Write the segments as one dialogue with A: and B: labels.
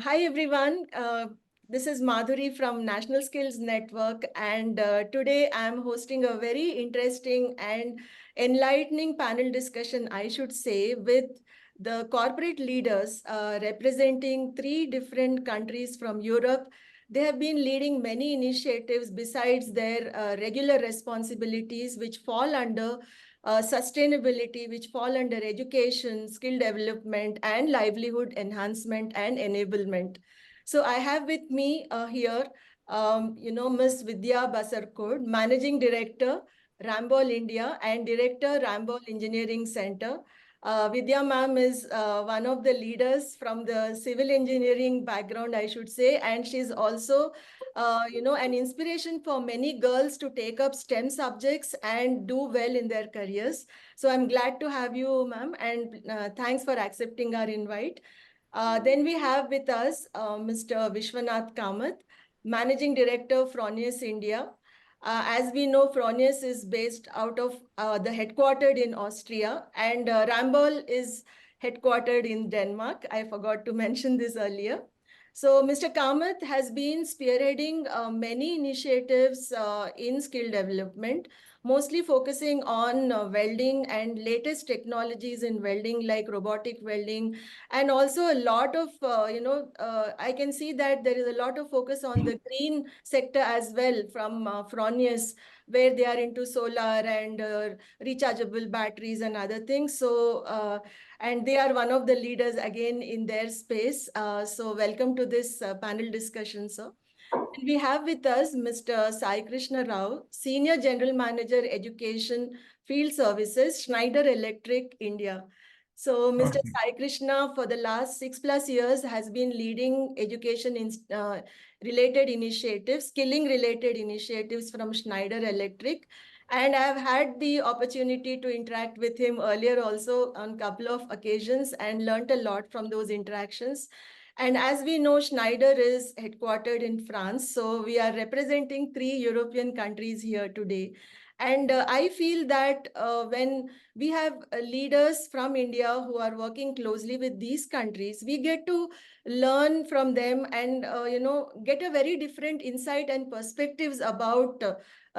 A: Hi, everyone. This is Madhuri from National Skills Network, and today I'm hosting a very interesting and enlightening panel discussion, I should say, with the corporate leaders representing three different countries from Europe. They have been leading many initiatives besides their regular responsibilities, which fall under sustainability, which fall under education, skill development, and livelihood enhancement and enablement. So I have with me here, Ms. Vidya Basarkod, Managing Director, Ramboll India, and Director, Ramboll Engineering Center. Vidya ma'am is one of the leaders from the civil engineering background, I should say, and she's also an inspiration for many girls to take up STEM subjects and do well in their careers. So I'm glad to have you, ma'am, and thanks for accepting our invite. Then we have with us Mr. Vishwanath Kamath, Managing Director, Fronius India. As we know, Fronius is based out of the headquartered in Austria, and Ramboll is headquartered in Denmark. I forgot to mention this earlier. So Mr. Kamath has been spearheading many initiatives in skill development, mostly focusing on welding and latest technologies in welding like robotic welding, and also a lot of, I can see that there is a lot of focus on the green sector as well from Fronius, where they are into solar and rechargeable batteries and other things. And they are one of the leaders again in their space. So welcome to this panel discussion, sir. And we have with us Mr. Sai Krishna Rao, Senior General Manager, Education, Field Services, Schneider Electric, India. So Mr. Sai Krishna, for the last 6+ years, has been leading education in related initiatives, skilling related initiatives from Schneider Electric. And I've had the opportunity to interact with him earlier also on a couple of occasions and learned a lot from those interactions. And as we know, Schneider is headquartered in France. So we are representing three European countries here today. And I feel that when we have leaders from India who are working closely with these countries, we get to learn from them and, get a very different insight and perspectives about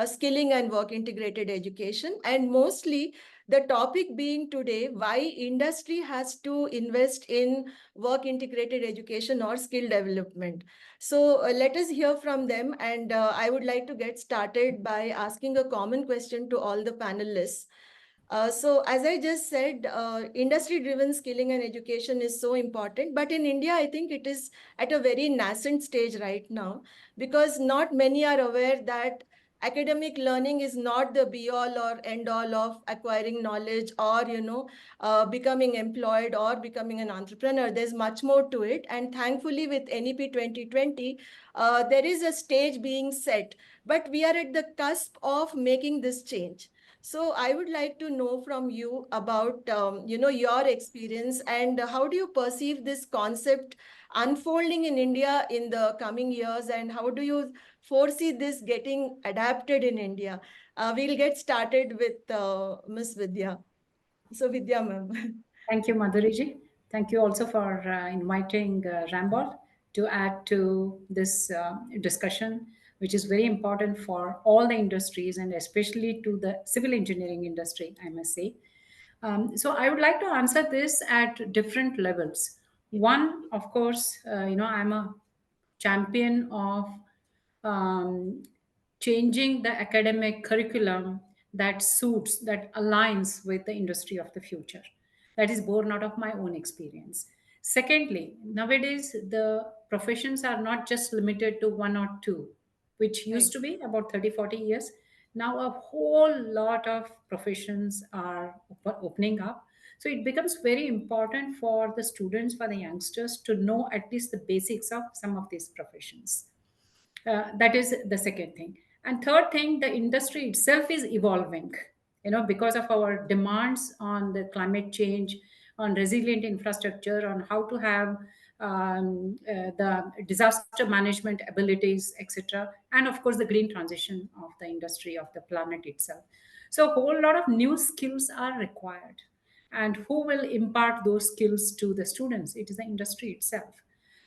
A: skilling and work integrated education. And mostly the topic being today, why industry has to invest in work integrated education or skill development. So let us hear from them. And I would like to get started by asking a common question to all the panelists. So as I just said, industry-driven skilling and education is so important. But in India, I think it is at a very nascent stage right now, because not many are aware that academic learning is not the be-all or end-all of acquiring knowledge or, becoming employed or becoming an entrepreneur. There's much more to it. And thankfully, with NEP 2020, there is a stage being set. But we are at the cusp of making this change. So I would like to know from you about, your experience and how do you perceive this concept unfolding in India in the coming years, and how do you foresee this getting adapted in India? We'll get started with Ms. Vidya. So Vidya, ma'am.
B: Thank you, Madhuriji. Thank you also for inviting Ramboll to add to this discussion, which is very important for all the industries and especially to the civil engineering industry, I must say. So I would like to answer this at different levels. One, of course, I'm a champion of um, changing the academic curriculum that suits, that aligns with the industry of the future. That is born out of my own experience. Secondly, nowadays the professions are not just limited to one or two, which
A: Right.
B: used to be about 30, 40 years. Now a whole lot of professions are opening up. So it becomes very important for the students, for the youngsters to know at least the basics of some of these professions. That is the second thing. And third thing, the industry itself is evolving, because of our demands on the climate change, on resilient infrastructure, on how to have the disaster management abilities, etc., and of course the green transition of the industry of the planet itself. So a whole lot of new skills are required, and who will impart those skills to the students? It is the industry itself.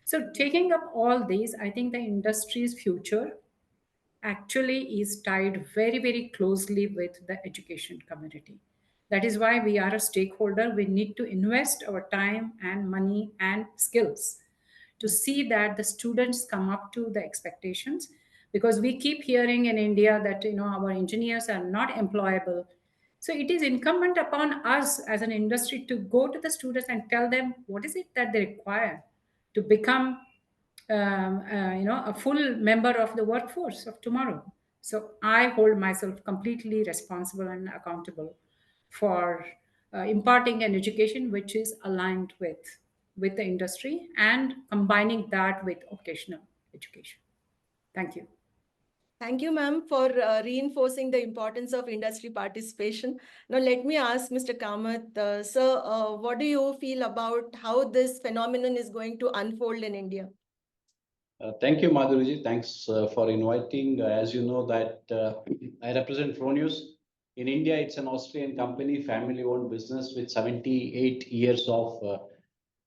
B: So taking up all these, I think the industry's future actually is tied very, very closely with the education community. That is why we are a stakeholder. We need to invest our time and money and skills to see that the students come up to the expectations, because we keep hearing in India that our engineers are not employable. So it is incumbent upon us as an industry to go to the students and tell them what is it that they require to become a full member of the workforce of tomorrow. So I hold myself completely responsible and accountable for imparting an education which is aligned with the industry and combining that with vocational education. Thank you.
A: Thank you, ma'am, for reinforcing the importance of industry participation. Now, let me ask Mr. Kamath, sir, what do you feel about how this phenomenon is going to unfold in India?
C: Thank you, Madhuri. Thanks for inviting. As you know that I represent Fronius. In India, it's an Austrian company, family-owned business with 78 years of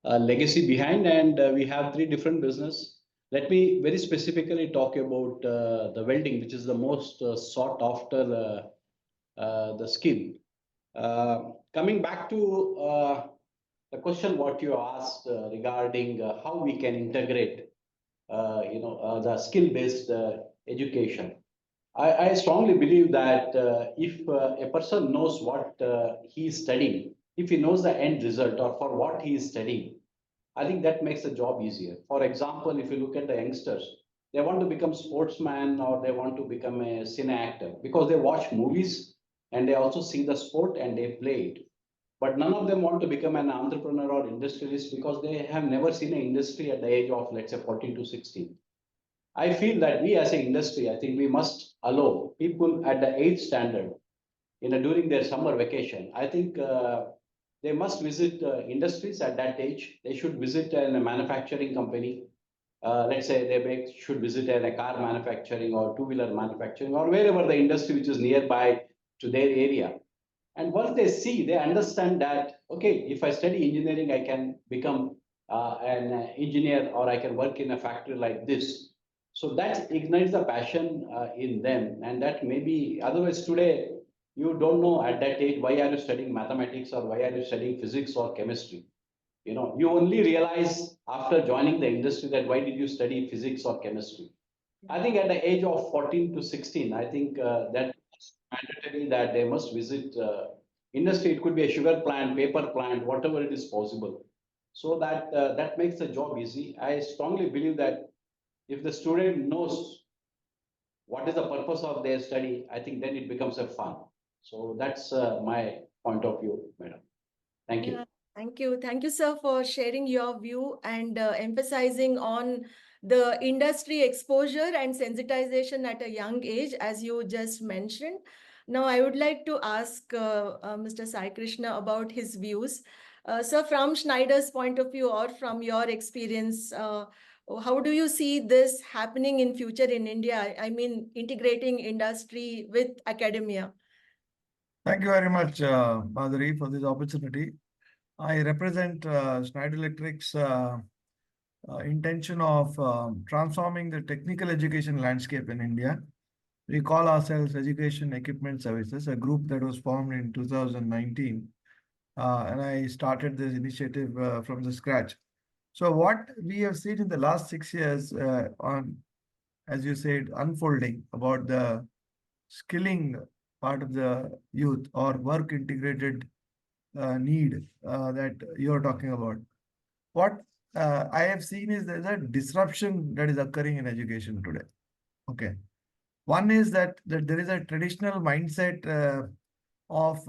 C: legacy behind, and we have three different business. Let me very specifically talk about the welding, which is the most sought after the skill. Coming back to the question what you asked regarding how we can integrate the skill-based education. I strongly believe that if a person knows what he is studying, if he knows the end result or for what he is studying, I think that makes the job easier. For example, if you look at the youngsters, they want to become sportsman or they want to become a cine actor because they watch movies and they also see the sport and they play it. But none of them want to become an entrepreneur or industrialist because they have never seen an industry at the age of, let's say, 14 to 16. I feel that we as an industry, I think we must allow people at the age standard, during their summer vacation. I think they must visit industries at that age. They should visit a manufacturing company. Let's say should visit a car manufacturing or two-wheeler manufacturing or wherever the industry which is nearby to their area. And once they see, they understand that, okay, if I study engineering, I can become an engineer or I can work in a factory like this. So that ignites the passion in them. And that maybe otherwise today, you don't know at that age, why are you studying mathematics or why are you studying physics or chemistry? You only realize after joining the industry that why did you study physics or chemistry? I think at the age of 14 to 16, I think that mandatory that they must visit industry. It could be a sugar plant, paper plant, whatever it is possible. So that that makes the job easy. I strongly believe that if the student knows what is the purpose of their study, I think then it becomes a fun. So that's my point of view, madam. Thank you.
A: Yeah, thank you. Thank you, sir, for sharing your view and emphasizing on the industry exposure and sensitization at a young age, as you just mentioned. Now, I would like to ask Mr. Sai Krishna about his views. Sir, from Schneider's point of view or from your experience, how do you see this happening in future in India? I mean, integrating industry with academia.
D: Thank you very much, Madhuri, for this opportunity. I represent Schneider Electric's intention of transforming the technical education landscape in India. We call ourselves Education Equipment Services, a group that was formed in 2019. And I started this initiative from the scratch. So what we have seen in the last 6 years as you said, unfolding about the skilling part of the youth or work integrated need that you're talking about. What I have seen is there's a disruption that is occurring in education today. Okay. One is that there is a traditional mindset of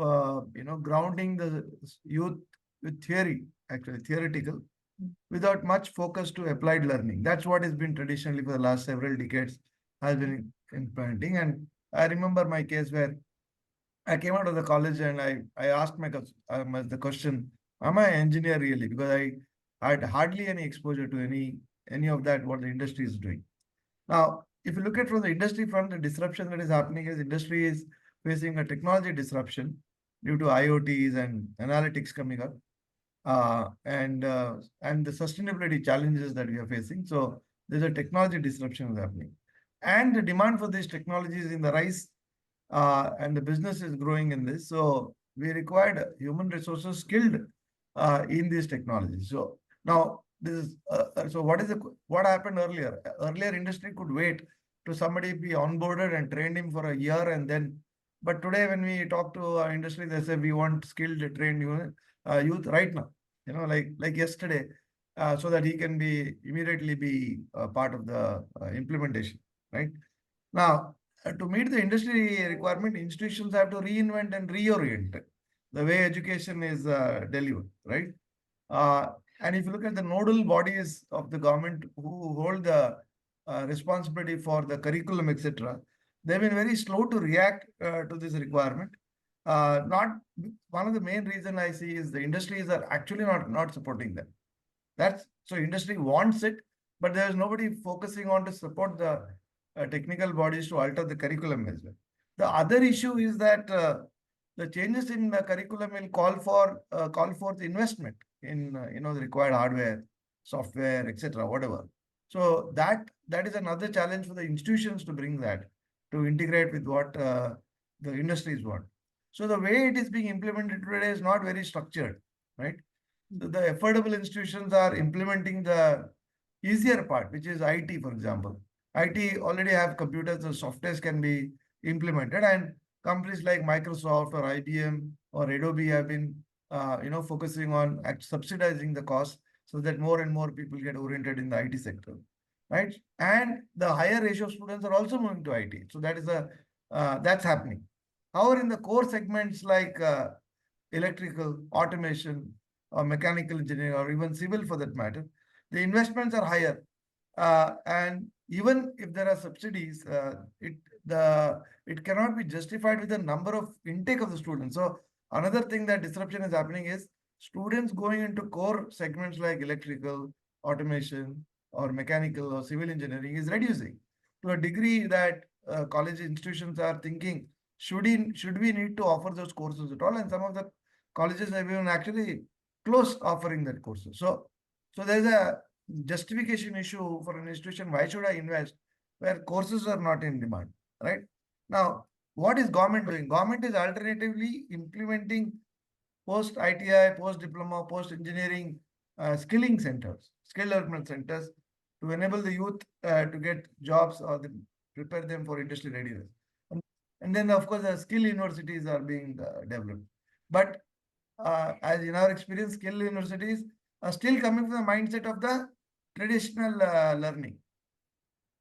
D: grounding the youth with theory, actually theoretical, without much focus to applied learning. That's what has been traditionally for the last several decades has been implementing. And I remember my case where I came out of the college and I asked the question, am I an engineer really? Because I had hardly any exposure to any of that what the industry is doing. Now, if you look at from the industry front, the disruption that is happening is industry is facing a technology disruption due to IoTs and analytics coming up. and the sustainability challenges that we are facing. So there's a technology disruption is happening, and the demand for these technologies in the rise, and the business is growing in this. So we required human resources skilled in these technologies. So now this is so what happened earlier? Earlier industry could wait to somebody be onboarded and trained him for a year and then. But today when we talk to our industry, they say we want skilled trained youth right now. Like yesterday, so that he can be immediately be part of the implementation, right? Now, to meet the industry requirement, institutions have to reinvent and reorient the way education is delivered, right? Uh, and if you look at the nodal bodies of the government who hold the responsibility for the curriculum, etc., they've been very slow to react to this requirement. Not one of the main reason I see is the industries are actually not supporting them. That's so industry wants it, but there's nobody focusing on to support the technical bodies to alter the curriculum as well. The other issue is that the changes in the curriculum will call for the investment in the required hardware, software, etc., whatever. So that is another challenge for the institutions to bring that to integrate with what the industries want. So the way it is being implemented today is not very structured, right? The affordable institutions are implementing the easier part, which is IT, for example. IT already have computers, the softwares can be implemented, and companies like Microsoft or IBM or Adobe have been, focusing on subsidizing the cost so that more and more people get oriented in the IT sector, right? And the higher ratio of students are also moving to IT. So that's happening. However, in the core segments like electrical, automation, or mechanical engineering, or even civil for that matter, the investments are higher. And even if there are subsidies, it cannot be justified with the number of intake of the students. So another thing that disruption is happening is students going into core segments like electrical, automation, or mechanical or civil engineering is reducing to a degree that college institutions are thinking, should we need to offer those courses at all? And some of the colleges have even actually closed offering that courses. So there's a justification issue for an institution. Why should I invest where courses are not in demand, right? Now, what is government doing? Government is alternatively implementing post ITI, post diploma, post engineering skilling centers, skill development centers to enable the youth to get jobs or prepare them for industry readiness. And then, of course, the skill universities are being developed. But as in our experience, skill universities are still coming from the mindset of the traditional learning.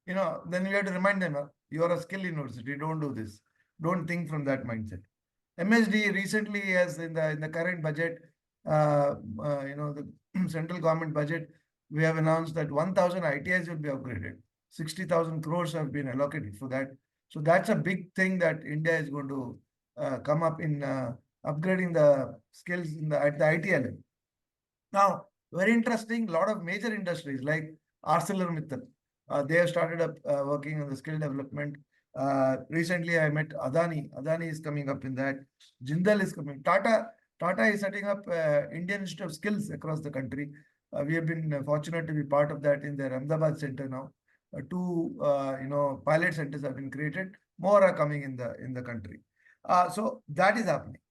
D: Then we have to remind them, you are a skill university, don't do this. Don't think from that mindset. MSD recently has in the current budget, the central government budget, we have announced that 1,000 ITIs will be upgraded. 60,000 crores have been allocated for that. So that's a big thing that India is going to come up in upgrading the skills at the ITI level. Now, very interesting, a lot of major industries like ArcelorMittal, they have started up working on the skill development. Recently, I met Adani. Adani is coming up in that. Jindal is coming. Tata is setting up Indian Institute of Skills across the country. We have been fortunate to be part of that in their Ahmedabad center now. Two, pilot centers have been created. More are coming in the country. So that is happening.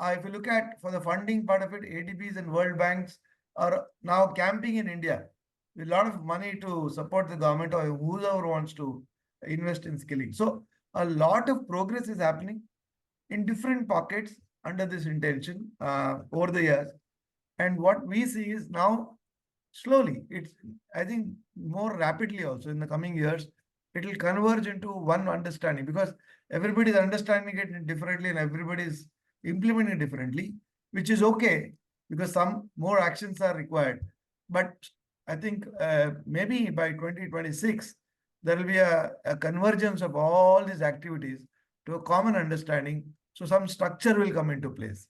D: If you look at for the funding part of it, ADBs and World Banks are now camping in India with a lot of money to support the government or whoever wants to invest in skilling. So a lot of progress is happening in different pockets under this intention over the years. And what we see is now slowly, I think more rapidly also in the coming years, it will converge into one understanding because everybody is understanding it differently and everybody is implementing it differently, which is okay because some more actions are required. But I think maybe by 2026, there will be a convergence of all these activities to a common understanding. So some structure will come into place,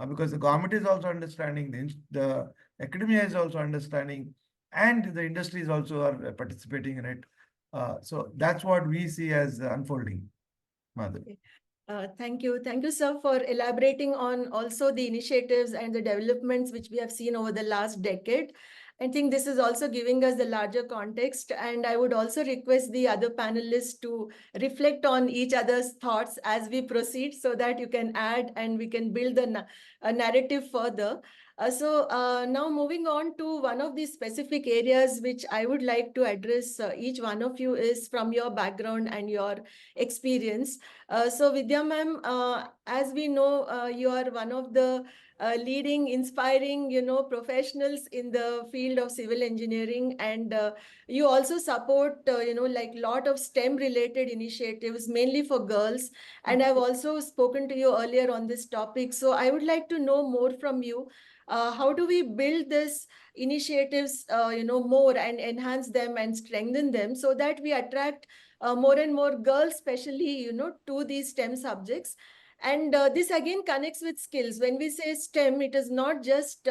D: because the government is also understanding, the academia is also understanding, and the industries also are participating in it. So that's what we see as unfolding, Madhuri.
A: Thank you. Thank you, sir, for elaborating on also the initiatives and the developments which we have seen over the last decade. I think this is also giving us the larger context. And I would also request the other panelists to reflect on each other's thoughts as we proceed so that you can add and we can build the narrative further. Now moving on to one of the specific areas which I would like to address each one of you is from your background and your experience. Vidya ma'am, as we know, you are one of the leading, inspiring, professionals in the field of civil engineering, and you also support, like lot of STEM related initiatives, mainly for girls. And I've also spoken to you earlier on this topic. So I would like to know more from you. How do we build this initiatives, more and enhance them and strengthen them so that we attract more and more girls, especially, to these STEM subjects. And this again connects with skills. When we say STEM, it is not just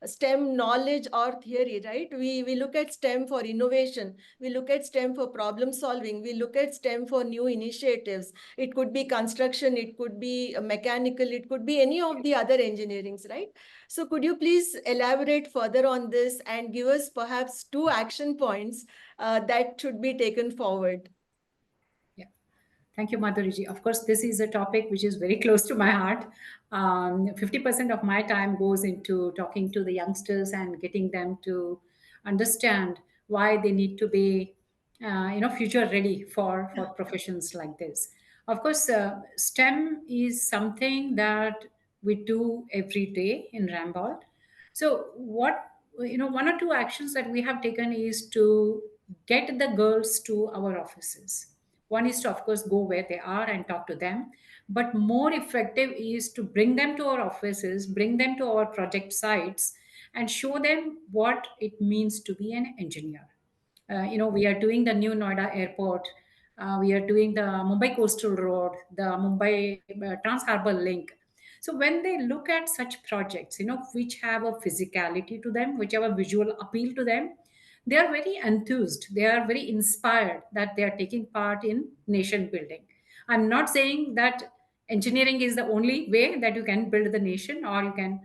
A: STEM knowledge or theory, right? We look at STEM for innovation. We look at STEM for problem solving. We look at STEM for new initiatives. It could be construction. It could be mechanical. It could be any of the other engineerings, right? So could you please elaborate further on this and give us perhaps 2 action points that should be taken forward?
B: Yeah. Thank you, Madhuriji. Of course, this is a topic which is very close to my heart. 50% of my time goes into talking to the youngsters and getting them to understand why they need to be, future ready for professions like this. Of course, STEM is something that we do every day in Ramboll. So, one or two actions that we have taken is to get the girls to our offices. One is to, of course, go where they are and talk to them. But more effective is to bring them to our offices, bring them to our project sites, and show them what it means to be an engineer. We are doing the new Noida airport. We are doing the Mumbai coastal road, the Mumbai Trans Harbour link. So when they look at such projects, which have a physicality to them, which have a visual appeal to them, they are very enthused. They are very inspired that they are taking part in nation building. I'm not saying that engineering is the only way that you can build the nation or you can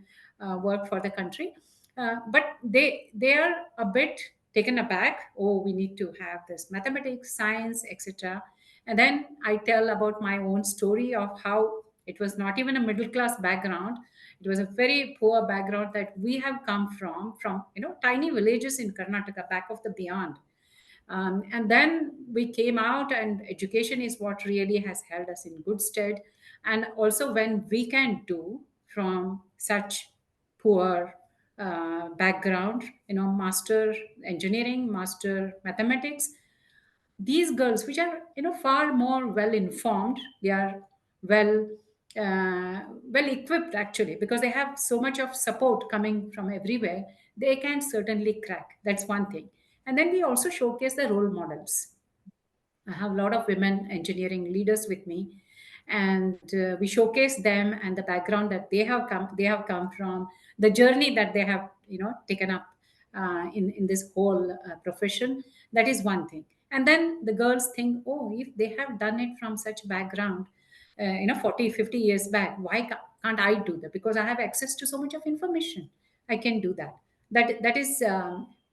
B: work for the country, but they are a bit taken aback. Oh, we need to have this mathematics, science, etc. And then I tell about my own story of how it was not even a middle class background. It was a very poor background that we have come from tiny villages in Karnataka, back of the beyond. And then we came out, and education is what really has held us in good stead. And also, when we can do from such poor background, master engineering, master mathematics, these girls, which are far more well informed, they are well well equipped actually, because they have so much of support coming from everywhere. They can certainly crack. That's one thing. And then we also showcase the role models. I have a lot of women engineering leaders with me, and we showcase them and the background that they have come from, the journey that they have taken up in this whole profession. That is one thing. And then the girls think, oh, if they have done it from such background, 40, 50 years back, why can't I do that? Because I have access to so much of information. I can do that. That is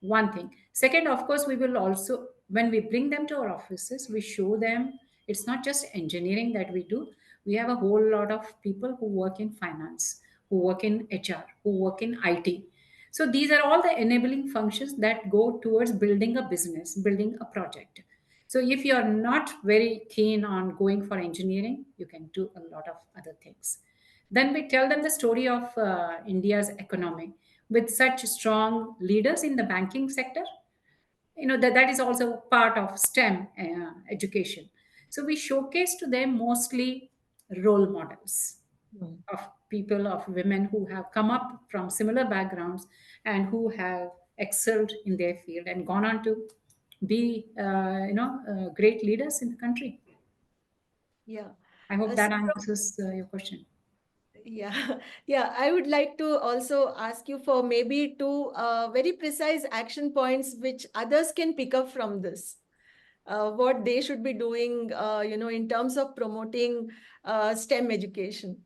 B: one thing. Second, of course, we will also, when we bring them to our offices, we show them it's not just engineering that we do. We have a whole lot of people who work in finance, who work in HR, who work in IT. So these are all the enabling functions that go towards building a business, building a project. So if you are not very keen on going for engineering, you can do a lot of other things. Then we tell them the story of India's economy with such strong leaders in the banking sector. That is also part of STEM education. So we showcase to them mostly role models
A: Hmm.
B: of people, of women who have come up from similar backgrounds and who have excelled in their field and gone on to be great leaders in the country.
A: Yeah.
B: I hope
A: So
B: that answers your question.
A: yeah, yeah. I would like to also ask you for maybe 2 very precise action points which others can pick up from this. what they should be doing, in terms of promoting STEM education?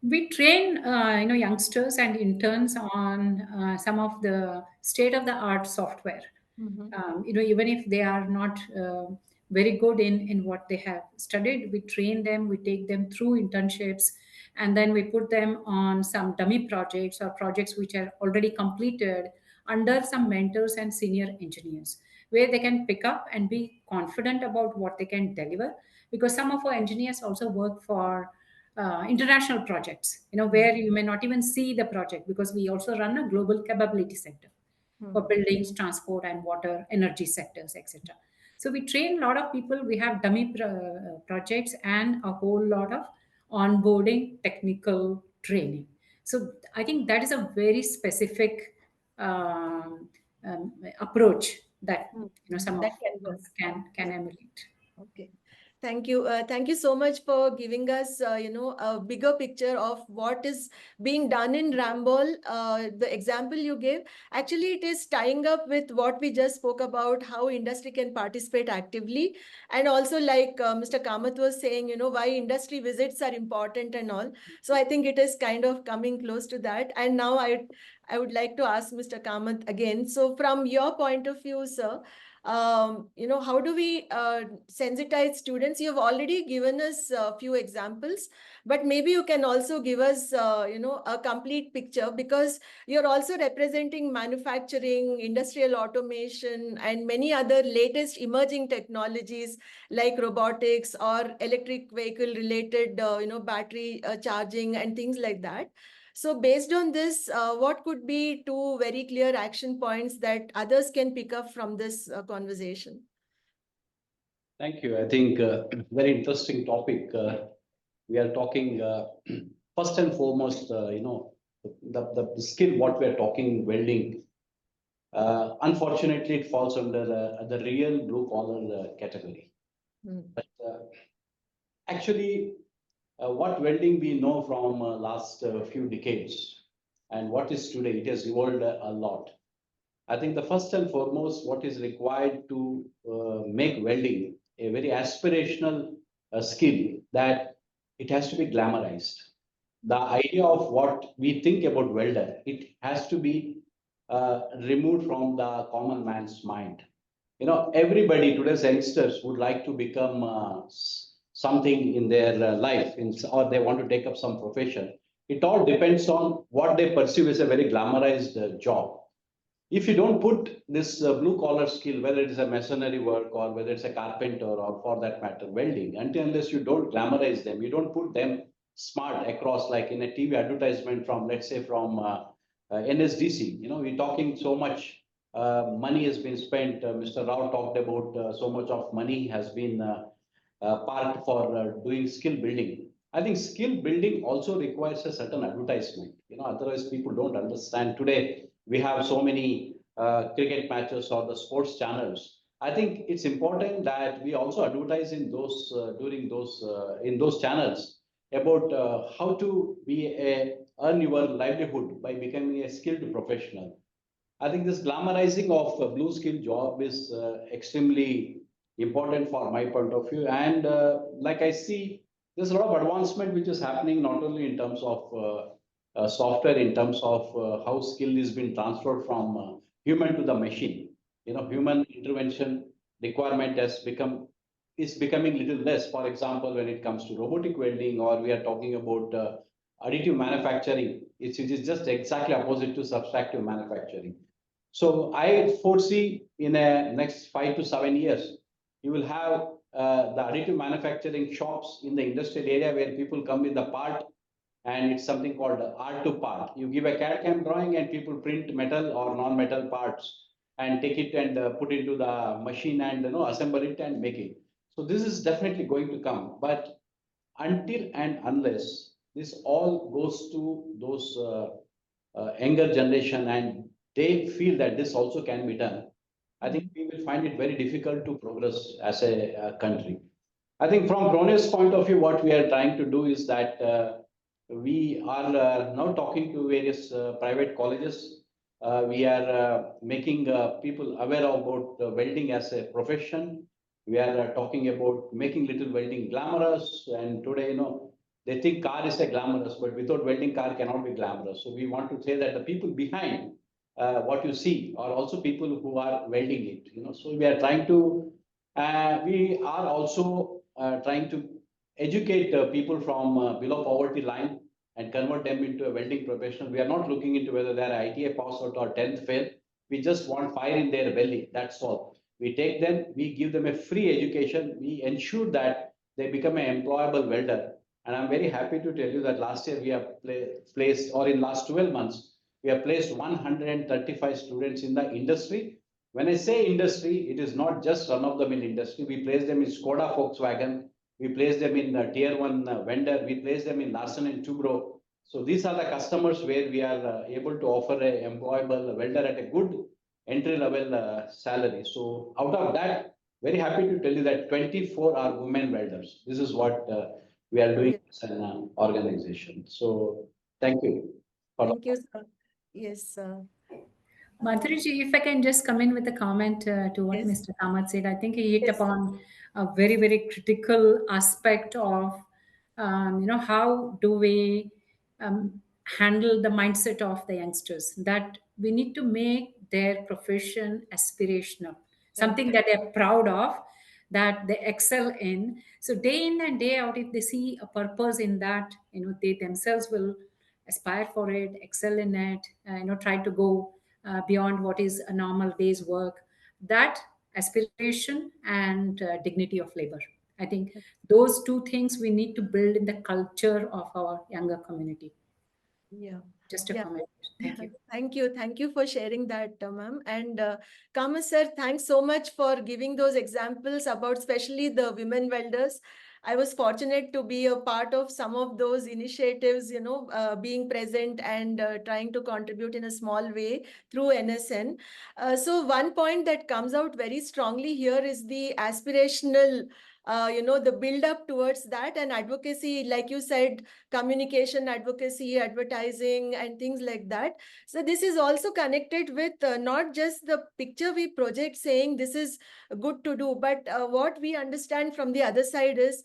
B: We train, youngsters and interns on some of the state-of-the-art software.
A: Mhm.
B: Even if they are not very good in what they have studied, we train them, we take them through internships, and then we put them on some dummy projects or projects which are already completed under some mentors and senior engineers, where they can pick up and be confident about what they can deliver. Because some of our engineers also work for international projects, where you may not even see the project, because we also run a global capability center for
A: Mhm.
B: buildings, transport, and water, energy sectors, etc. So we train a lot of people. We have dummy projects and a whole lot of onboarding technical training. So I think that is a very specific approach that
A: Mhm.
B: some of
A: That can work.
B: us can
A: Yeah.
B: emulate.
A: Okay. Thank you. Thank you so much for giving us, a bigger picture of what is being done in Ramboll. The example you gave, actually, it is tying up with what we just spoke about, how industry can participate actively. And also, like Mr. Kamath was saying, why industry visits are important and all. So I think it is kind of coming close to that. And now I would like to ask Mr. Kamath again. So from your point of view, sir, how do we sensitize students? You have already given us a few examples, but maybe you can also give us, a complete picture, because you're also representing manufacturing, industrial automation, and many other latest emerging technologies like robotics or electric vehicle related, battery charging and things like that. So based on this, what could be two very clear action points that others can pick up from this conversation?
C: Thank you. I think very interesting topic. We are talking first and foremost, the skill what we are talking, welding. Unfortunately, it falls under the real blue collar category.
A: Mm.
C: But actually, what welding we know from last few decades and what is today, it has evolved a lot. I think the first and foremost, what is required to make welding a very aspirational skill, that it has to be glamorized. The idea of what we think about welder, it has to be removed from the common man's mind. Everybody, today's youngsters would like to become something in their life, or they want to take up some profession. It all depends on what they perceive as a very glamorized job. If you don't put this blue collar skill, whether it is a masonry work or whether it's a carpenter or for that matter welding, until unless you don't glamorize them, you don't put them smart across, like in a TV advertisement from, let's say, from NSDC. We're talking so much money has been spent. Mr. Rao talked about so much of money has been parked for doing skill building. I think skill building also requires a certain advertisement. Otherwise people don't understand. Today we have so many cricket matches or the sports channels. I think it's important that we also advertise in those during those in those channels about how to earn your livelihood by becoming a skilled professional. I think this glamorizing of a blue skill job is extremely important for my point of view. And like I see, there's a lot of advancement which is happening not only in terms of software, in terms of how skill is being transferred from human to the machine. Human intervention requirement is becoming little less. For example, when it comes to robotic welding, or we are talking about additive manufacturing, it is just exactly opposite to subtractive manufacturing. So I foresee in the next 5 to 7 years, you will have the additive manufacturing shops in the industrial area where people come with the part, and it's something called art to part. You give a CAD/CAM drawing and people print metal or non-metal parts and take it and put into the machine and assemble it and make it. So this is definitely going to come. But until and unless this all goes to those younger generation and they feel that this also can be done, I think we will find it very difficult to progress as a country. I think from Fronius' point of view, what we are trying to do is that we are now talking to various private colleges. We are making people aware about welding as a profession. We are talking about making little welding glamorous. And today, they think car is a glamorous, but without welding, car cannot be glamorous. So we want to say that the people behind what you see are also people who are welding it. So we are trying to. We are also trying to educate people from below poverty line and convert them into a welding professional. We are not looking into whether they are ITA pass out or 10th fail. We just want fire in their belly. That's all. We take them, we give them a free education. We ensure that they become an employable welder. And I'm very happy to tell you that last year we have placed, or in last 12 months, we have placed 135 students in the industry. When I say industry, it is not just run-of-the-mill industry. We place them in Skoda Volkswagen. We place them in the tier one vendor. We place them in Larsen and Toubro. So these are the customers where we are able to offer a employable welder at a good entry level salary. So out of that, very happy to tell you that 24 are women welders. This is what we are doing as an organization. So thank you.
A: Thank you, sir. Yes.
B: Madhuriji, if I can just come in with a comment to what
A: Yes.
B: Mr. Kamath said, I think he hit
A: Yes.
B: upon a very, very critical aspect of, how do we handle the mindset of the youngsters, that we need to make their profession aspirational, something that they're proud of, that they excel in. So day in and day out, if they see a purpose in that, they themselves will aspire for it, excel in it, try to go beyond what is a normal day's work. That aspiration and dignity of labor, I think those two things we need to build in the culture of our younger community.
A: Yeah.
B: Just a
A: Yeah.
B: comment. Thank you.
A: Thank you. Thank you for sharing that, ma'am. And Kamath sir, thanks so much for giving those examples about especially the women welders. I was fortunate to be a part of some of those initiatives, being present and trying to contribute in a small way through NSN. So one point that comes out very strongly here is the aspirational, the build up towards that and advocacy, like you said, communication, advocacy, advertising, and things like that. So this is also connected with not just the picture we project saying this is good to do, but what we understand from the other side is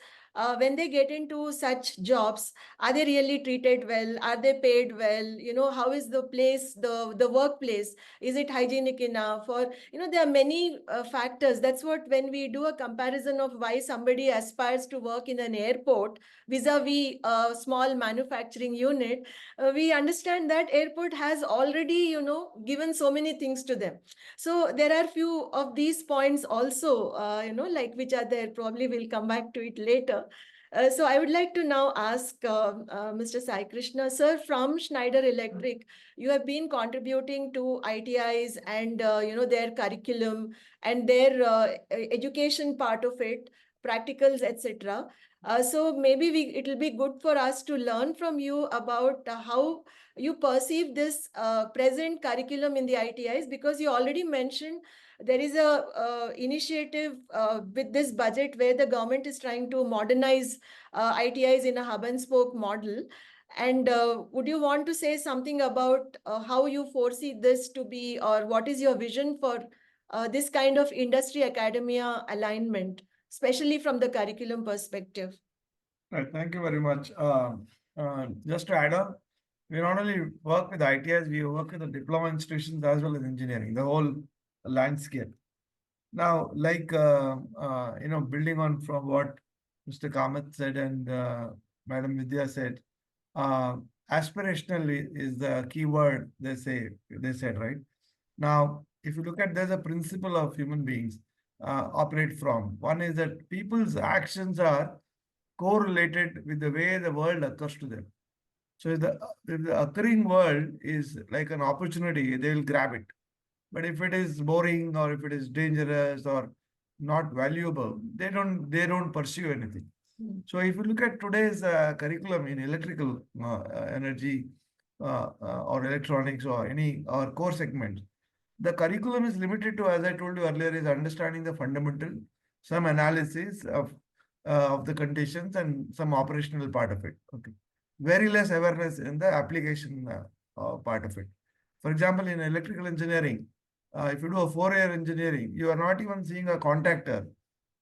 A: when they get into such jobs, are they really treated well? Are they paid well? How is the place, the workplace? Is it hygienic enough? Or, there are many factors. That's what, when we do a comparison of why somebody aspires to work in an airport vis-a-vis a small manufacturing unit, we understand that airport has already, given so many things to them. So there are few of these points also, like which are there. Probably we'll come back to it later. So I would like to now ask Mr. Sai Krishna, sir, from Schneider Electric. You have been contributing to ITIs and their curriculum and their education part of it, practicals, etc. So maybe it will be good for us to learn from you about how you perceive this present curriculum in the ITIs, because you already mentioned there is a initiative with this budget where the government is trying to modernize ITIs in a hub and spoke model. And would you want to say something about how you foresee this to be, or what is your vision for this kind of industry academia alignment, especially from the curriculum perspective?
D: Right, thank you very much. Just to add on, we not only work with ITIs, we work with the diploma institutions as well as engineering, the whole landscape. Now, like, building on from what Mr. Kamath said and Madam Vidya said, aspirational is the key word they said, right? Now, if you look at, there's a principle of human beings operate from. One is that people's actions are correlated with the way the world occurs to them. So if the occurring world is like an opportunity, they will grab it. But if it is boring or if it is dangerous or not valuable, they don't pursue anything. So if you look at today's curriculum in electrical energy or electronics or core segments, the curriculum is limited to, as I told you earlier, is understanding the fundamental, some analysis of the conditions and some operational part of it. Okay, very less awareness in the application part of it. For example, in electrical engineering, if you do a 4-year engineering, you are not even seeing a contactor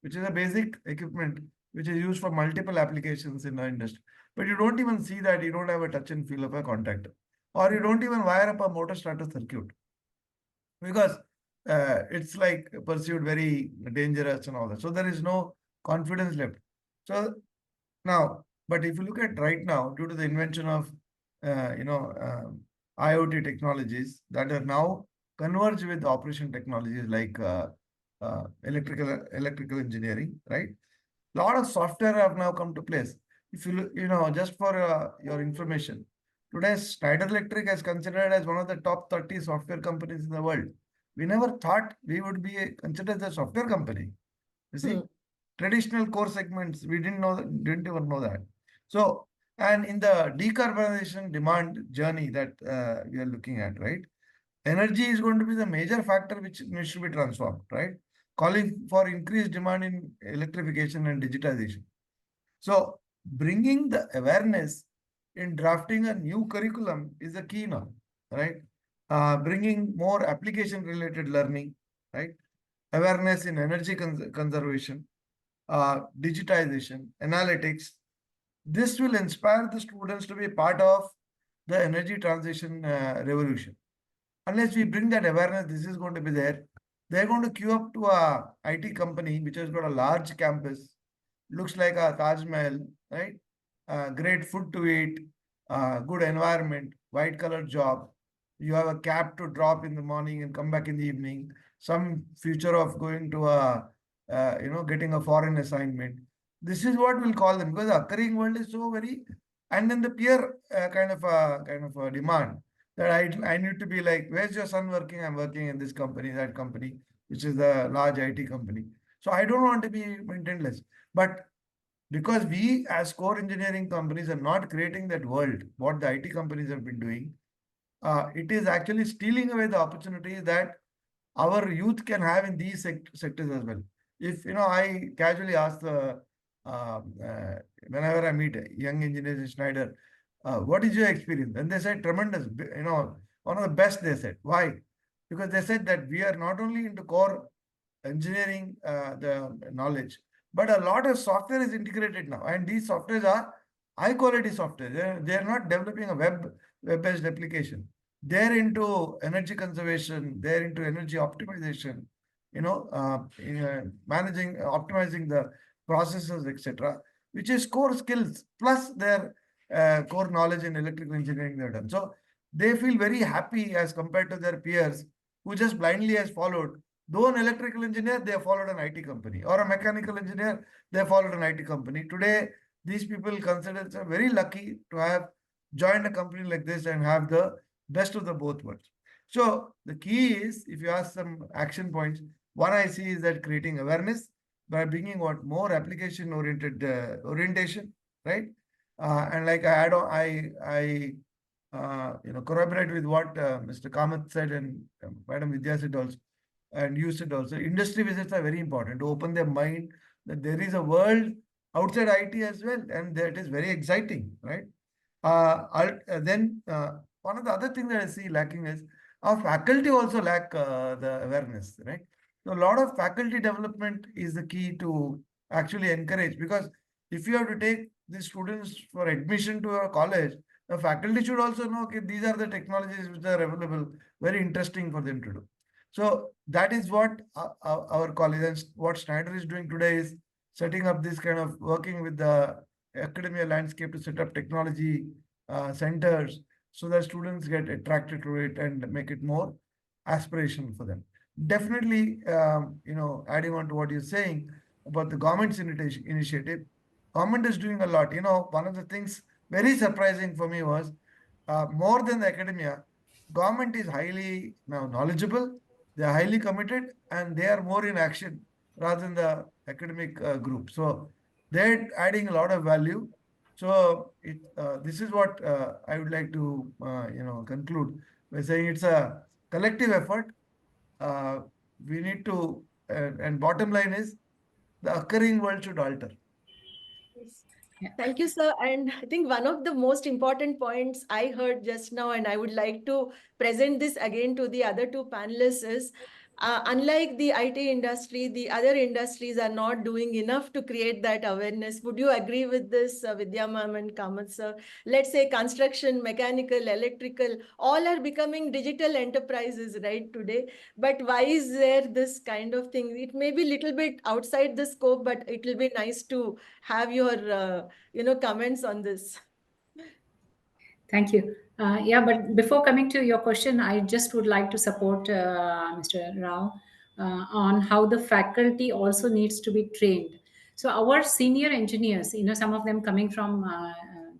D: which is a basic equipment which is used for multiple applications in the industry. But you don't even see that, you don't have a touch and feel of a contactor, or you don't even wire up a motor starter circuit because it's like perceived very dangerous and all that. So there is no confidence left. So now, but if you look at right now, due to the invention of IoT technologies that are now converged with operation technologies like electrical engineering, right? A lot of software have now come to place. If you look, just for your information, today Schneider Electric is considered as one of the top 30 software companies in the world. We never thought we would be considered as a software company. You see, traditional core segments, we didn't even know that. So, and in the decarbonization demand journey that we are looking at, right? Energy is going to be the major factor which needs to be transformed, right? Calling for increased demand in electrification and digitization. So, bringing the awareness in drafting a new curriculum is the key now, right? Bringing more application related learning, right? Awareness in energy conservation, digitization, analytics. This will inspire the students to be part of the energy transition revolution. Unless we bring that awareness, this is going to be there. They're going to queue up to a IT company which has got a large campus, looks like a Taj Mahal, right? Great food to eat, good environment, white collar job. You have a cab to drop in the morning and come back in the evening. Some future of going to getting a foreign assignment. This is what we'll call them because the occurring world is so very, and then the peer kind of a demand that I need to be like, where's your son working? I'm working in this company, that company, which is the large IT company. So I don't want to be maintenanceless. But because we as core engineering companies are not creating that world, what the IT companies have been doing, it is actually stealing away the opportunities that our youth can have in these sectors as well. If I casually ask the whenever I meet young engineers in Schneider, what is your experience? And they said tremendous. One of the best. They said why? Because they said that we are not only into core engineering, the knowledge, but a lot of software is integrated now, and these softwares are high quality software. They're not developing a web-based application. They're into energy conservation. They're into energy optimization. Managing, optimizing the processes, etc., which is core skills plus their core knowledge in electrical engineering they've done. So they feel very happy as compared to their peers who just blindly has followed. Though an electrical engineer, they have followed an IT company, or a mechanical engineer, they have followed an IT company. Today, these people consider themselves very lucky to have joined a company like this and have the best of the both worlds. So the key is, if you ask some action points, what I see is that creating awareness by bringing what more application oriented orientation, right? And like I add on, I corroborate with what Mr. Kamath said and Madam Vidya said also, and you said also. Industry visits are very important to open their mind that there is a world outside IT as well, and that is very exciting, right? Then one of the other things that I see lacking is our faculty also lack the awareness, right? So a lot of faculty development is the key to actually encourage, because if you have to take the students for admission to a college, the faculty should also know, okay, these are the technologies which are available, very interesting for them to do. So that is what our college and what Schneider is doing today is setting up this kind of working with the academia landscape to set up technology centers so that students get attracted to it and make it more aspirational for them. Definitely, adding on to what you're saying about the government's initiative, government is doing a lot. One of the things very surprising for me was more than the academia, government is highly now knowledgeable, they are highly committed, and they are more in action rather than the academic group. So they're adding a lot of value. So this is what I would like to conclude by saying it's a collective effort. Uh, we need to, and bottom line is the occurring world should alter.
A: Yes.
B: Yeah.
A: Thank you, sir. And I think one of the most important points I heard just now, and I would like to present this again to the other two panelists, is unlike the IT industry, the other industries are not doing enough to create that awareness. Would you agree with this, Vidya ma'am and Kamath sir? Let's say construction, mechanical, electrical, all are becoming digital enterprises right today. But why is there this kind of thing? It may be a little bit outside the scope, but it will be nice to have your, comments on this.
B: Thank you. Yeah, but before coming to your question, I just would like to support Mr. Rao on how the faculty also needs to be trained. So our senior engineers, some of them coming from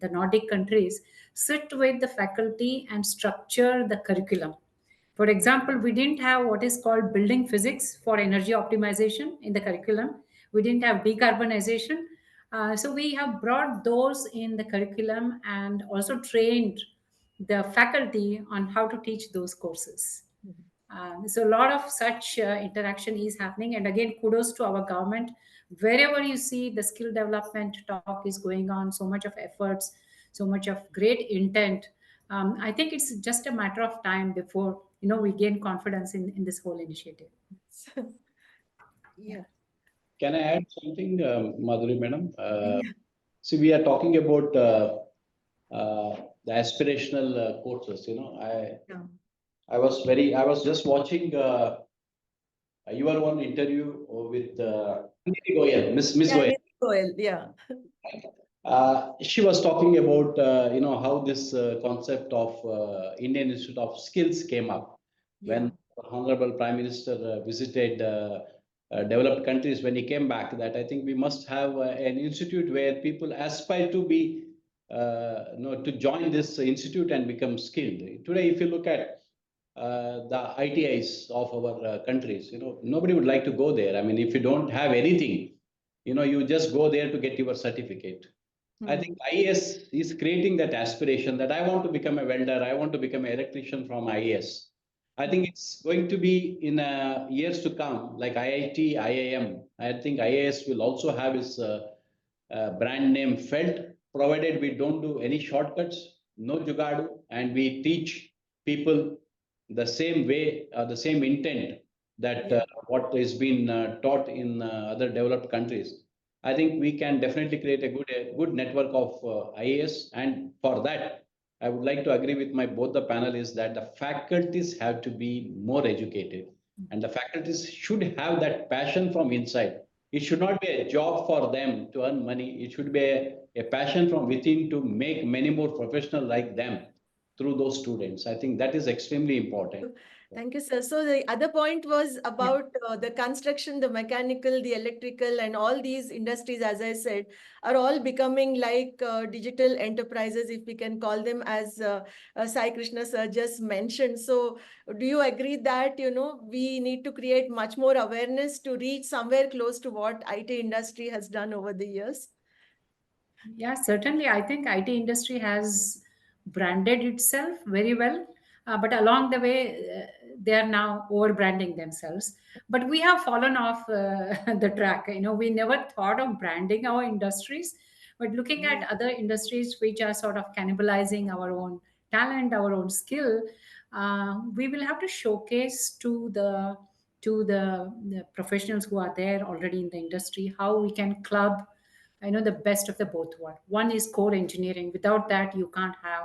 B: the Nordic countries, sit with the faculty and structure the curriculum. For example, we didn't have what is called building physics for energy optimization in the curriculum. We didn't have decarbonization. So we have brought those in the curriculum and also trained the faculty on how to teach those courses. So a lot of such interaction is happening. And again, kudos to our government. Wherever you see the skill development talk is going on, so much of efforts, so much of great intent. I think it's just a matter of time before we gain confidence in this whole initiative.
A: Yeah.
C: Can I add something, Madhuri madam?
A: Yeah.
C: See, we are talking about the aspirational courses.
A: Yeah.
C: I was just watching your one interview with Goyal, Miss
A: Yeah,
C: Goyal.
A: Miss Goel, yeah.
C: She was talking about how this concept of Indian Institute of Skills came up
A: Yeah.
C: when Honorable Prime Minister visited developed countries. When he came back, that I think we must have an institute where people aspire to be to join this institute and become skilled. Today, if you look at the ITIs of our countries, nobody would like to go there. I mean, if you don't have anything, you just go there to get your certificate. I think IAS is creating that aspiration that I want to become a welder, I want to become an electrician from IAS. I think it's going to be in years to come, like IIT, IIM. I think IAS will also have its brand name felt, provided we don't do any shortcuts, no jugadu, and we teach people the same way, the same intent that what is being taught in other developed countries. I think we can definitely create a good network of IAS, and for that, I would like to agree with my both the panelists that the faculties have to be more educated, and the faculties should have that passion from inside. It should not be a job for them to earn money. It should be a passion from within to make many more professionals like them through those students. I think that is extremely important.
A: Thank you, sir. So the other point was
B: Yeah.
A: about the construction, the mechanical, the electrical, and all these industries, as I said, are all becoming like digital enterprises, if we can call them, as Sai Krishna sir just mentioned. So do you agree that, we need to create much more awareness to reach somewhere close to what IT industry has done over the years?
B: Yeah, certainly. I think IT industry has branded itself very well, but along the way, they are now over branding themselves. But we have fallen off the track. We never thought of branding our industries, but looking at other industries which are sort of cannibalizing our own talent, our own skill, we will have to showcase to the professionals who are there already in the industry how we can club the best of the both world. One is core engineering. Without that, you can't have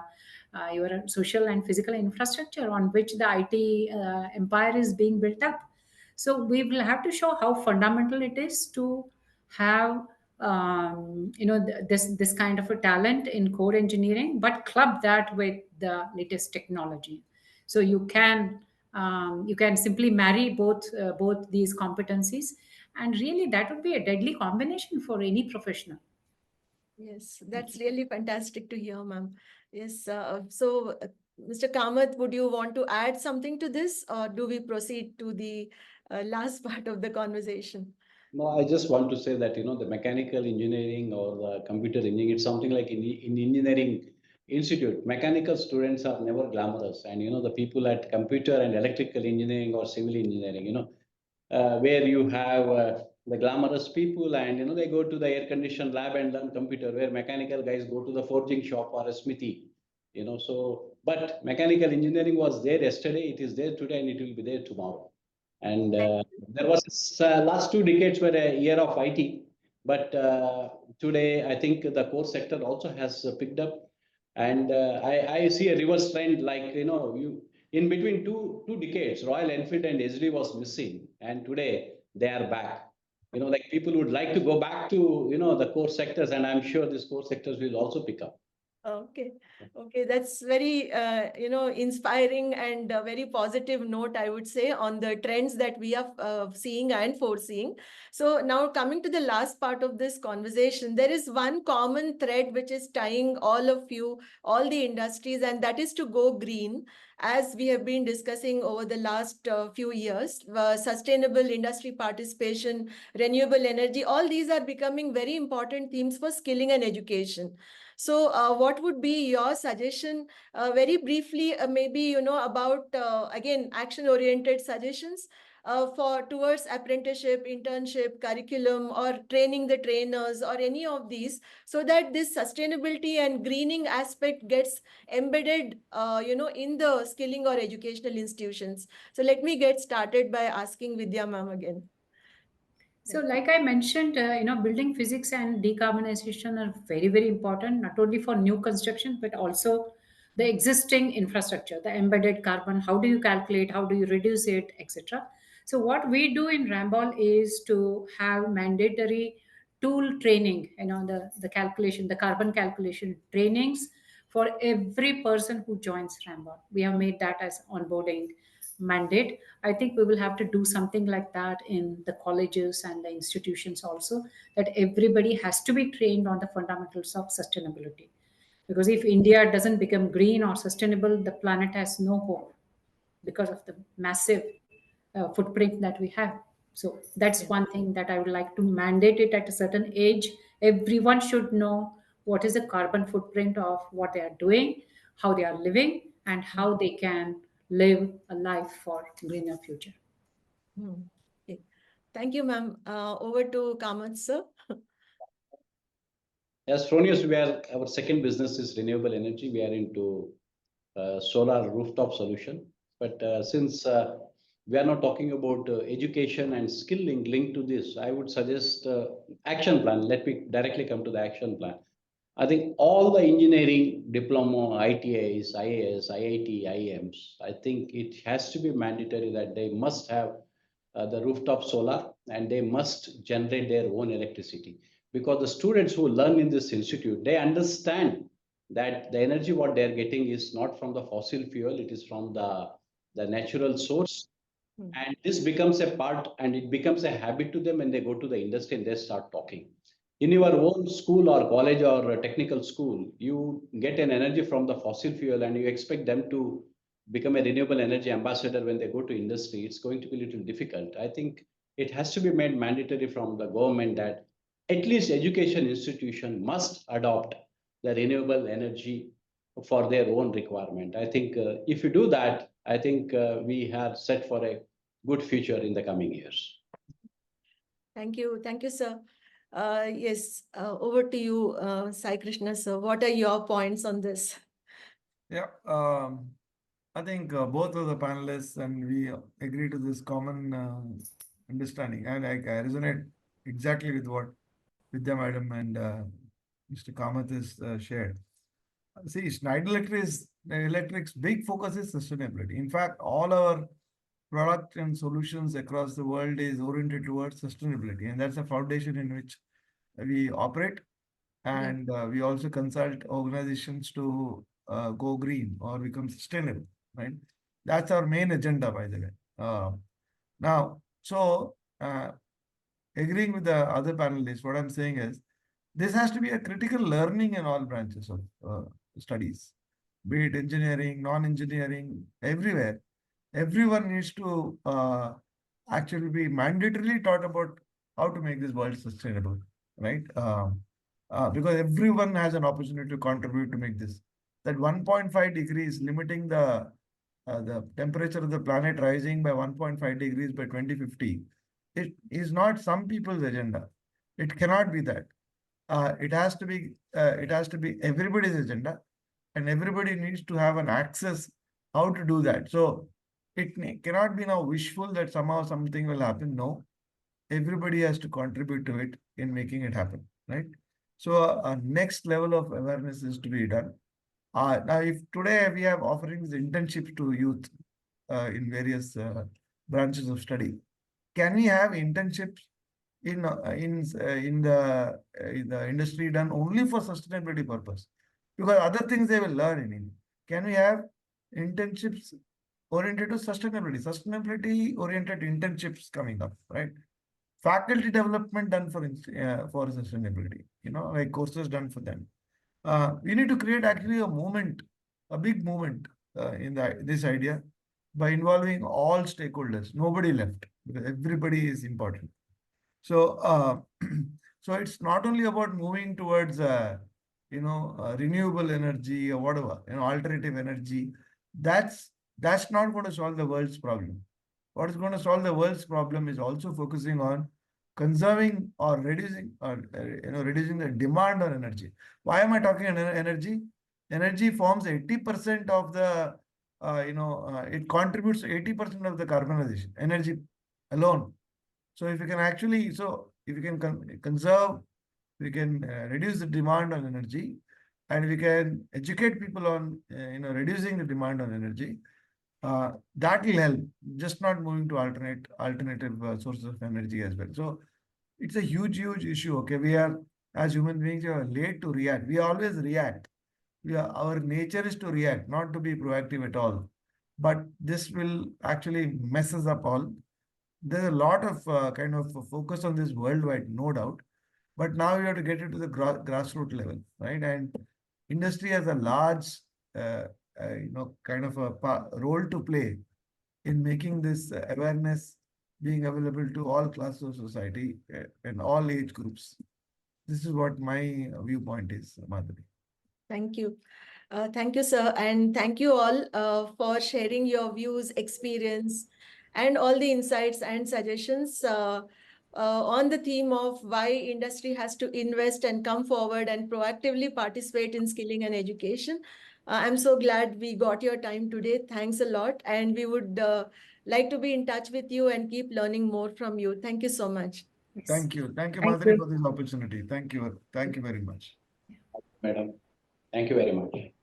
B: your social and physical infrastructure on which the IT empire is being built up. So we will have to show how fundamental it is to have this kind of a talent in core engineering, but club that with the latest technology. So you can simply marry both these competencies, and really that would be a deadly combination for any professional.
A: Yes, that's really fantastic to hear, ma'am. Yes, Mr. Kamath, would you want to add something to this, or do we proceed to the last part of the conversation?
C: No, I just want to say that, the mechanical engineering or the computer engineering, it's something like in engineering institute, mechanical students are never glamorous. And, the people at computer and electrical engineering or civil engineering, where you have the glamorous people and, they go to the air conditioned lab and learn computer, where mechanical guys go to the forging shop or a smithy, but mechanical engineering was there yesterday, it is there today, and it will be there tomorrow. And there was this, last 2 decades were a year of IT, but today I think the core sector also has picked up, and I see a reverse trend. Like you in between two decades, Royal Enfield and SD was missing, and today they are back. Like people would like to go back to the core sectors, and I'm sure these core sectors will also pick up.
A: Okay, okay, that's very inspiring and a very positive note, I would say, on the trends that we are seeing and foreseeing. So now coming to the last part of this conversation, there is one common thread which is tying all of you, all the industries, and that is to go green. As we have been discussing over the last few years, sustainable industry participation, renewable energy, all these are becoming very important themes for skilling and education. So, what would be your suggestion, very briefly, maybe, about, again, action-oriented suggestions for towards apprenticeship, internship, curriculum, or training the trainers, or any of these, so that this sustainability and greening aspect gets embedded, in the skilling or educational institutions. So, let me get started by asking Vidya ma'am again.
B: So, like I mentioned, building physics and decarbonization are very, very important, not only for new construction, but also the existing infrastructure, the embedded carbon. How do you calculate? How do you reduce it, etc. So, what we do in Ramboll is to have mandatory tool training, the calculation, the carbon calculation trainings for every person who joins Ramboll. We have made that as onboarding mandate. I think we will have to do something like that in the colleges and the institutions also, that everybody has to be trained on the fundamentals of sustainability. Because if India doesn't become green or sustainable, the planet has no hope because of the massive footprint that we have. So that's
A: Yeah.
B: one thing that I would like to mandate it at a certain age. Everyone should know what is the carbon footprint of what they are doing, how they are living, and how they can live a life for greener future.
A: Hmm. Okay. Thank you, ma'am. Over to Kamath, sir.
C: As Fronius, our second business is renewable energy. We are into solar rooftop solution. But since we are not talking about education and skilling linked to this, I would suggest action plan. Let me directly come to the action plan. I think all the engineering diploma, ITIs, IAS, IIT, IIMs, I think it has to be mandatory that they must have the rooftop solar, and they must generate their own electricity, because the students who learn in this institute, they understand that the energy what they're getting is not from the fossil fuel, it is from the natural source.
A: Hmm.
C: And this becomes a part, and it becomes a habit to them when they go to the industry and they start talking. In your own school or college or a technical school, you get an energy from the fossil fuel and you expect them to become a renewable energy ambassador when they go to industry. It's going to be a little difficult. I think it has to be made mandatory from the government that at least education institution must adopt the renewable energy for their own requirement. I think if you do that, I think we have set for a good future in the coming years.
A: Thank you, sir. Yes, over to you, Sai Krishna, sir. What are your points on this?
D: Yeah, I think both of the panelists and we agree to this common understanding, and I resonate exactly with what Vidya Madam and Mr. Kamath has shared. See, Schneider Electric's big focus is sustainability. In fact, all our product and solutions across the world is oriented towards sustainability, and that's a foundation in which we operate. And we also consult organizations to go green or become sustainable, right? That's our main agenda, by the way. Now, so agreeing with the other panelists, what I'm saying is this has to be a critical learning in all branches of studies, be it engineering, non-engineering, everywhere. Everyone needs to actually be mandatorily taught about how to make this world sustainable, right? Because everyone has an opportunity to contribute to make this. That 1.5 degrees, limiting the temperature of the planet rising by 1.5 degrees by 2050, it is not some people's agenda. It cannot be that. It has to be everybody's agenda, and everybody needs to have an access how to do that. So cannot be now wishful that somehow something will happen. No, everybody has to contribute to it in making it happen, right? So a next level of awareness is to be done. Now, if today we have offerings internships to youth in various branches of study, can we have internships in the industry done only for sustainability purpose? Because other things they will learn in India. Can we have internships oriented to sustainability oriented internships coming up, right? Faculty development done for sustainability, like courses done for them. We need to create actually a movement, a big movement in this idea by involving all stakeholders. Nobody left because everybody is important. So, so it's not only about moving towards, renewable energy or whatever, alternative energy. That's not going to solve the world's problem. What is going to solve the world's problem is also focusing on conserving or reducing the demand on energy. Why am I talking energy? Energy forms 80% of the, it contributes 80% of the carbonization. Energy alone. So if you can actually, if you can conserve, we can reduce the demand on energy, and we can educate people on, reducing the demand on energy. That will help. Just not moving to alternative sources of energy as well. So it's a huge issue. Okay, we are, as human beings, we are late to react. We always react. Our nature is to react, not to be proactive at all. But this will actually messes up all. There's a lot of kind of focus on this worldwide, no doubt. But now you have to get it to the grassroots level, right? And industry has a large, kind of a role to play in making this awareness being available to all classes of society and all age groups. This is what my viewpoint is, Madhuri.
A: Thank you. Thank you, sir. And thank you all for sharing your views, experience, and all the insights and suggestions on the theme of why industry has to invest and come forward and proactively participate in skilling and education. I'm so glad we got your time today. Thanks a lot. And we would like to be in touch with you and keep learning more from you. Thank you so much.
B: Yes.
D: Thank you,
B: Thank
D: Madhuri,
B: you.
D: for this opportunity. Thank you very much.
C: Madam, thank you very much.